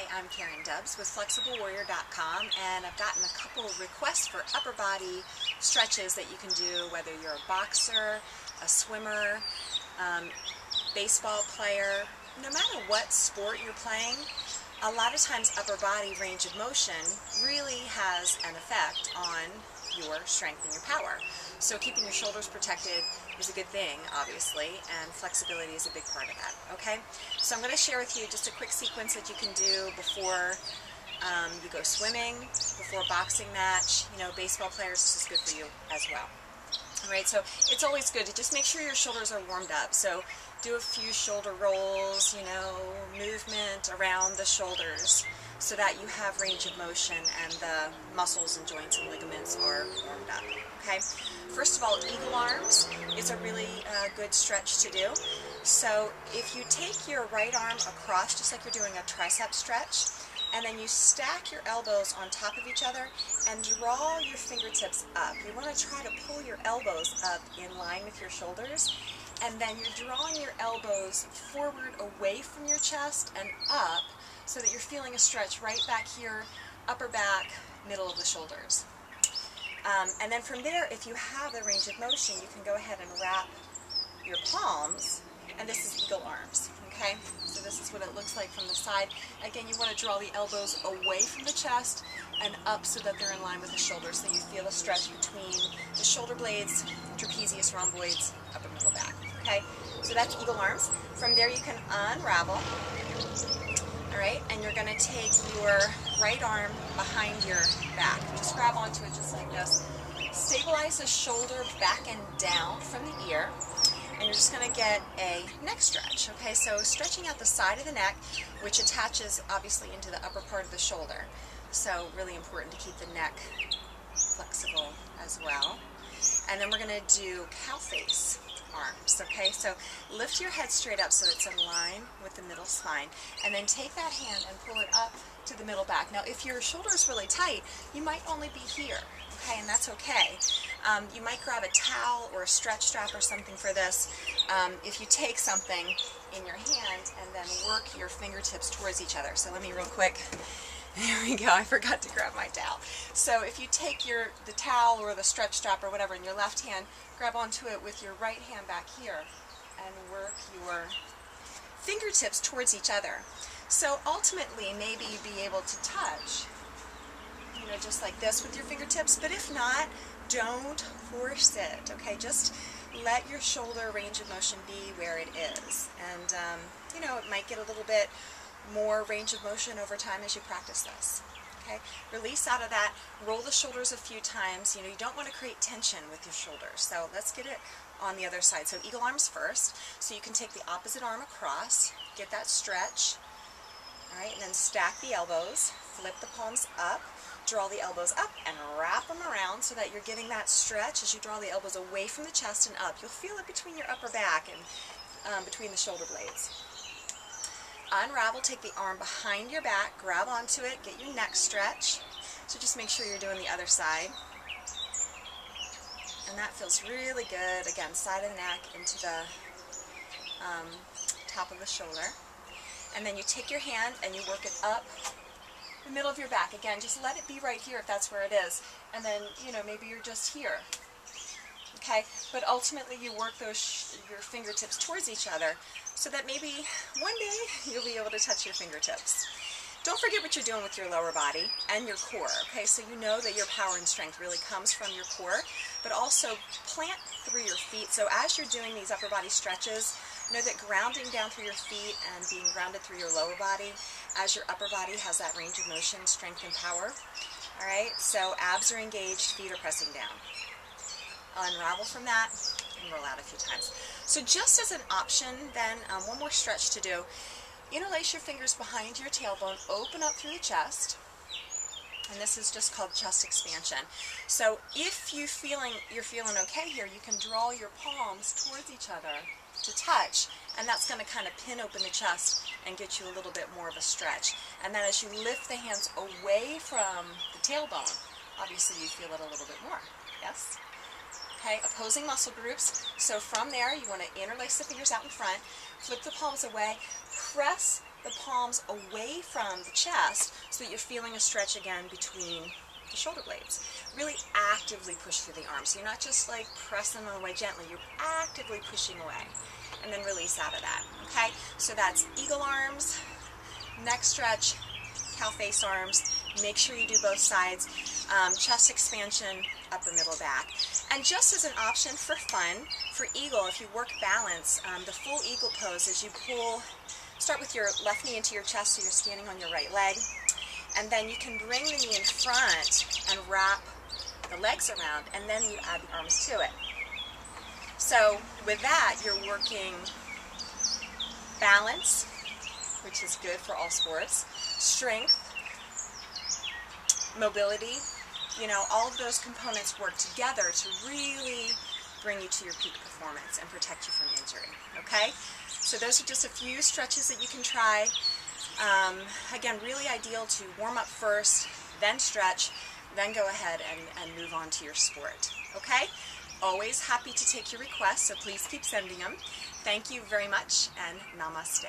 Hi, I'm Karen Dubs with FlexibleWarrior.com, and I've gotten a couple of requests for upper body stretches that you can do, whether you're a boxer, a swimmer, baseball player. No matter what sport you're playing, a lot of times upper body range of motion really has an effect on your strength and your power. So keeping your shoulders protected is a good thing, obviously, and flexibility is a big part of that, okay? So I'm going to share with you just a quick sequence that you can do before you go swimming, before a boxing match. You know, baseball players, this is good for you as well. Alright, so it's always good to just make sure your shoulders are warmed up. So do a few shoulder rolls, you know, movement around the shoulders so that you have range of motion and the muscles and joints and ligaments are warmed up. Okay, first of all, eagle arms is a really good stretch to do. So if you take your right arm across, just like you're doing a tricep stretch, and then you stack your elbows on top of each other and draw your fingertips up. You want to try to pull your elbows up in line with your shoulders, and then you're drawing your elbows forward away from your chest and up so that you're feeling a stretch right back here, upper back, middle of the shoulders. And then from there, if you have the range of motion, you can go ahead and wrap your palms, and this is eagle arms, okay? So this is what it looks like from the side. Again, you want to draw the elbows away from the chest and up so that they're in line with the shoulders, so you feel a stretch between the shoulder blades, trapezius, rhomboids, upper middle back, okay? So that's eagle arms. From there you can unravel, all right, and you're going to take your right arm behind your back. Just grab onto it just like this. Stabilize the shoulder back and down from the ear. And you're just going to get a neck stretch, okay? So stretching out the side of the neck, which attaches obviously into the upper part of the shoulder. So really important to keep the neck flexible as well. And then we're going to do cow face arms, okay? So lift your head straight up so it's in line with the middle spine. And then take that hand and pull it up to the middle back. Now, if your shoulder is really tight, you might only be here. Okay, and that's okay. You might grab a towel or a stretch strap or something for this. If you take something in your hand and then work your fingertips towards each other. So let me real quick. There we go. I forgot to grab my towel. So if you take the towel or the stretch strap or whatever in your left hand, grab onto it with your right hand back here and work your fingertips towards each other. So ultimately, maybe you'd be able to touch, you know, just like this with your fingertips, but if not, don't force it, okay? Just let your shoulder range of motion be where it is. And, you know, it might get a little bit more range of motion over time as you practice this, okay? Release out of that, roll the shoulders a few times. You know, you don't want to create tension with your shoulders, so let's get it on the other side. So eagle arms first, so you can take the opposite arm across, get that stretch, all right, and then stack the elbows, flip the palms up, draw the elbows up and wrap them around so that you're getting that stretch as you draw the elbows away from the chest and up. You'll feel it between your upper back and between the shoulder blades. Unravel, take the arm behind your back, grab onto it, get your neck stretch. So just make sure you're doing the other side. And that feels really good. Again, side of the neck into the top of the shoulder. And then you take your hand and you work it up the middle of your back. Again, just let it be right here if that's where it is. And then, you know, maybe you're just here. Okay? But ultimately you work those your fingertips towards each other so that maybe one day you'll be able to touch your fingertips. Don't forget what you're doing with your lower body and your core, okay? So you know that your power and strength really comes from your core, but also plant through your feet. So as you're doing these upper body stretches, know that grounding down through your feet and being grounded through your lower body as your upper body has that range of motion, strength, and power. All right, so abs are engaged, feet are pressing down. Unravel from that and roll out a few times. So just as an option then, one more stretch to do. Interlace your fingers behind your tailbone, open up through the chest, and this is just called chest expansion. So if you're feeling okay here, you can draw your palms towards each other to touch, and that's going to kind of pin open the chest and get you a little bit more of a stretch. And then as you lift the hands away from the tailbone, obviously you feel it a little bit more. Yes? Okay, opposing muscle groups. So from there, you want to interlace the fingers out in front, flip the palms away, press the palms away from the chest so that you're feeling a stretch again between the shoulder blades. Really actively push through the arms. So you're not just like pressing away gently, you're actively pushing away. And then release out of that, okay? So that's eagle arms, neck stretch, cow face arms. Make sure you do both sides. Chest expansion, upper middle back. And just as an option for fun, for eagle, if you work balance, the full eagle pose is you pull, start with your left knee into your chest so you're standing on your right leg. And then you can bring the knee in front and wrap the legs around, and then you add the arms to it. So with that, you're working balance, which is good for all sports, strength, mobility, you know, all of those components work together to really bring you to your peak performance and protect you from injury, okay? So those are just a few stretches that you can try. Again, really ideal to warm up first, then stretch, then go ahead and move on to your sport, okay? Always happy to take your requests, so please keep sending them. Thank you very much, and namaste.